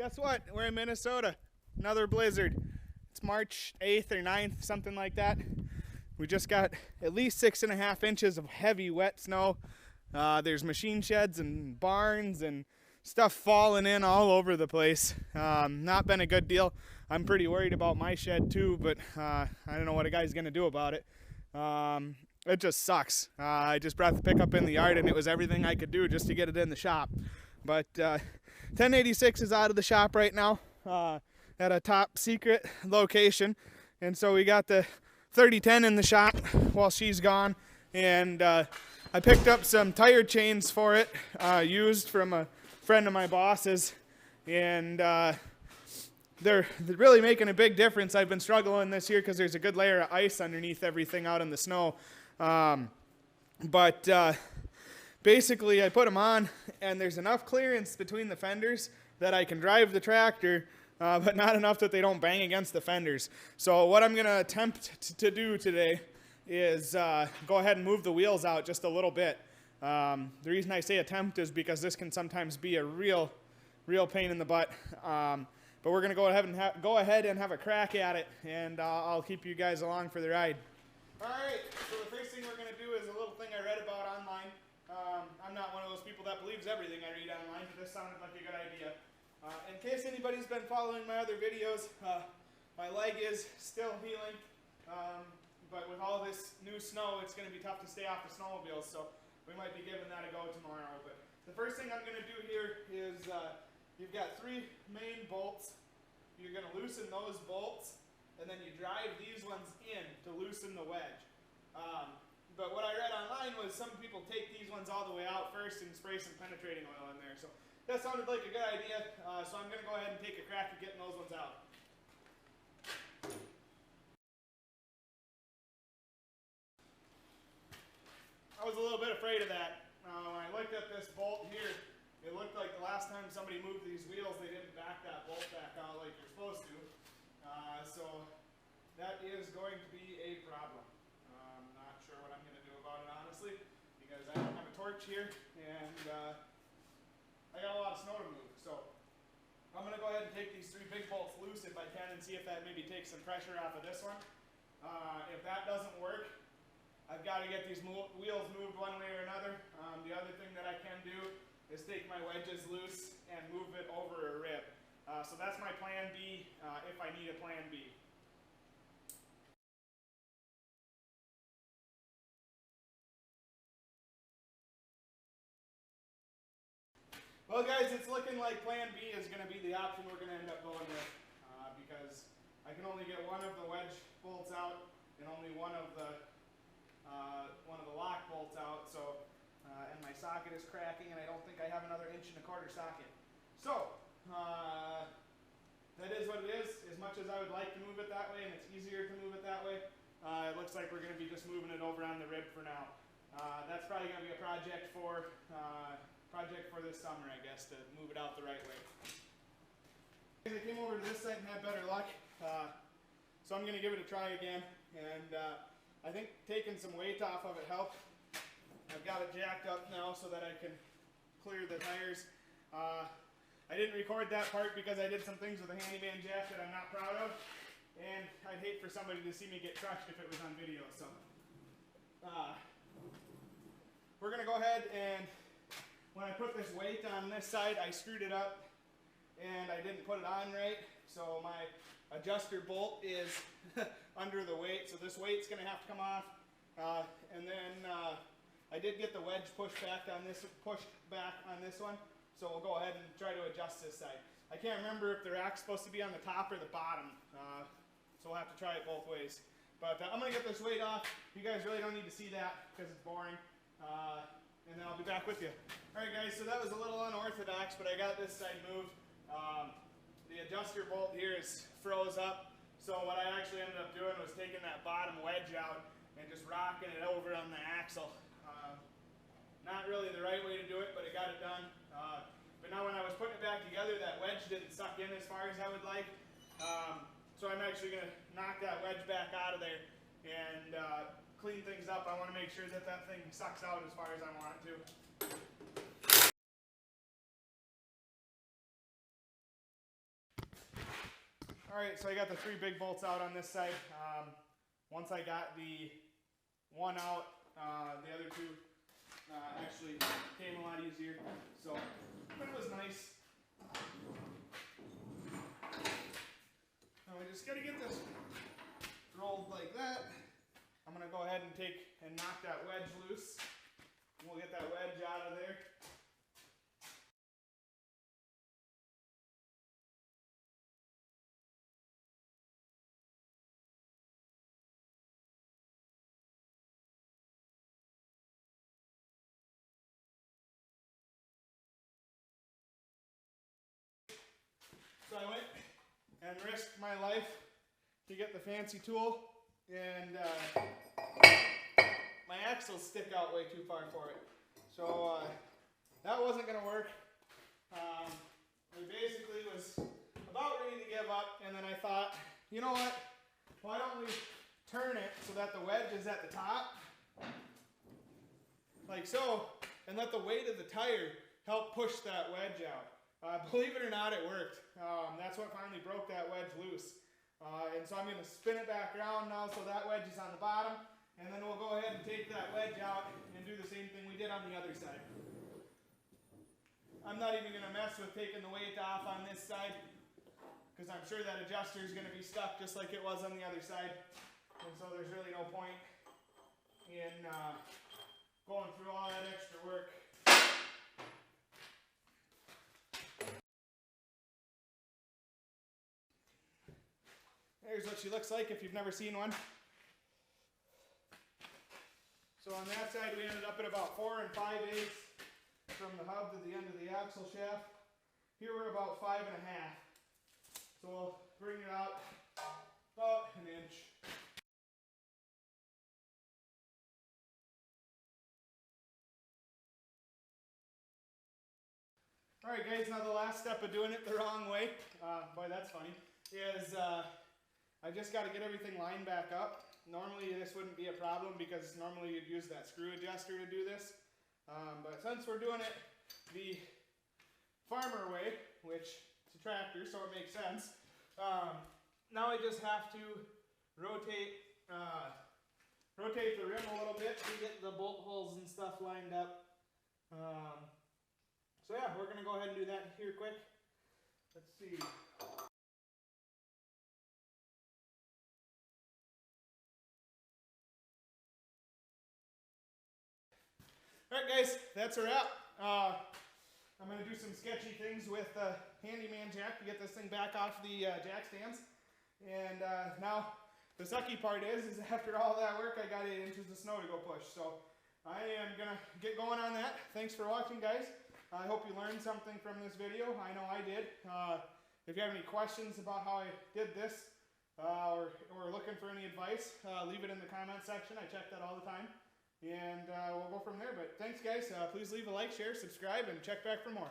Guess what? We're in Minnesota. Another blizzard. It's March 8th or 9th, something like that. We just got at least 6.5 inches of heavy wet snow. There's machine sheds and barns and stuff falling in all over the place. Not been a good deal. I'm pretty worried about my shed too, but I don't know what a guy's gonna do about it. It just sucks. I just brought the pickup in the yard and it was everything I could do just to get it in the shop. But 1086 is out of the shop right now at a top secret location. And so we got the 3010 in the shop while she's gone. And I picked up some tire chains for it, used from a friend of my boss's. And they're really making a big difference. I've been struggling this year because there's a good layer of ice underneath everything out in the snow. Basically, I put them on, and there's enough clearance between the fenders that I can drive the tractor, but not enough that they don't bang against the fenders. So what I'm going to attempt to do today is go ahead and move the wheels out just a little bit. The reason I say attempt is because this can sometimes be a real pain in the butt. But we're going to go ahead and have a crack at it, and I'll keep you guys along for the ride. All right, so the first thing we're going to do is a little thing I read about online. I'm not one of those people that believes everything I read online, but this sounded like a good idea. In case anybody's been following my other videos, my leg is still healing, but with all this new snow, it's going to be tough to stay off the snowmobiles, so we might be giving that a go tomorrow. But the first thing I'm going to do here is you've got 3 main bolts. You're going to loosen those bolts, and then you drive these ones in to loosen the wedge. But what I read online was some people take these ones all the way out first and spray some penetrating oil in there. So that sounded like a good idea, so I'm going to go ahead and take a crack at getting those ones out. I was a little bit afraid of that. When I looked at this bolt here, it looked like the last time somebody moved these wheels, they didn't back that bolt back out like you're supposed to. So that is going to be a problem. I'm not sure what I'm going to do about it, honestly, because I don't have a torch here, and I got a lot of snow to move. So I'm going to go ahead and take these 3 big bolts loose if I can and see if that maybe takes some pressure off of this one. If that doesn't work, I've got to get these wheels moved one way or another. The other thing that I can do is take my wedges loose and move it over a rib. So that's my plan B if I need a plan B. Well guys, it's looking like plan B is going to be the option we're going to end up going with because I can only get one of the wedge bolts out and only one of the lock bolts out. So and my socket is cracking, and I don't think I have another 1.25 inch socket. So that is what it is. As much as I would like to move it that way, and it's easier to move it that way, it looks like we're going to be just moving it over on the rib for now. That's probably going to be a project for this summer, I guess, to move it out the right way. I came over to this site and had better luck, so I'm going to give it a try again. And I think taking some weight off of it helped. I've got it jacked up now so that I can clear the tires. I didn't record that part because I did some things with a handyman jack that I'm not proud of, and I'd hate for somebody to see me get crushed if it was on video. So we're going to go ahead, and when I put this weight on this side, I screwed it up and I didn't put it on right. So my adjuster bolt is under the weight, so this weight's going to have to come off. And then I did get the wedge pushed back on this one, so we'll go ahead and try to adjust this side. I can't remember if the rack's supposed to be on the top or the bottom, so we'll have to try it both ways. But I'm going to get this weight off. You guys really don't need to see that because it's boring. And then I'll be back with you. Alright guys, so that was a little unorthodox, but I got this side moved. The adjuster bolt here is froze up, so what I actually ended up doing was taking that bottom wedge out and just rocking it over on the axle. Not really the right way to do it, but it got it done. But now when I was putting it back together, that wedge didn't suck in as far as I would like. So I'm actually going to knock that wedge back out of there and clean things up. I want to make sure that that thing sucks out as far as I want it to. Alright, so I got the 3 big bolts out on this side. Once I got the one out, the other 2 actually came a lot easier. So it was nice. Now we just gotta get this rolled like that. I'm gonna go ahead and knock that wedge loose. We'll get that wedge out of there. So I went and risked my life to get the fancy tool, and my axles stick out way too far for it. So that wasn't going to work. I basically was about ready to give up, and then I thought, you know what, why don't we turn it so that the wedge is at the top, like so, and let the weight of the tire help push that wedge out. Believe it or not, it worked. That's what finally broke that wedge loose. And so I'm going to spin it back around now so that wedge is on the bottom, and then we'll go ahead and take that wedge out and do the same thing we did on the other side. I'm not even going to mess with taking the weight off on this side, because I'm sure that adjuster is going to be stuck just like it was on the other side. And so there's really no point in going through all that extra work. Here's what she looks like if you've never seen one. So on that side we ended up at about 4 5/8 from the hub to the end of the axle shaft. Here we're about 5 1/2. So we'll bring it out about an inch. Alright guys, now the last step of doing it the wrong way, boy that's funny, is I just got to get everything lined back up. Normally this wouldn't be a problem because normally you'd use that screw adjuster to do this. But since we're doing it the farmer way, which it's a tractor so it makes sense, now I just have to rotate the rim a little bit to get the bolt holes and stuff lined up. So yeah, we're going to go ahead and do that here quick. Let's see. Alright guys, that's a wrap. I'm going to do some sketchy things with the handyman jack to get this thing back off the jack stands. And now the sucky part is after all that work I got 8 inches of snow to go push. So I am going to get going on that. Thanks for watching guys. I hope you learned something from this video. I know I did. If you have any questions about how I did this or looking for any advice, leave it in the comment section. I check that all the time. And we'll go from there. But thanks, guys. Please leave a like, share, subscribe, and check back for more.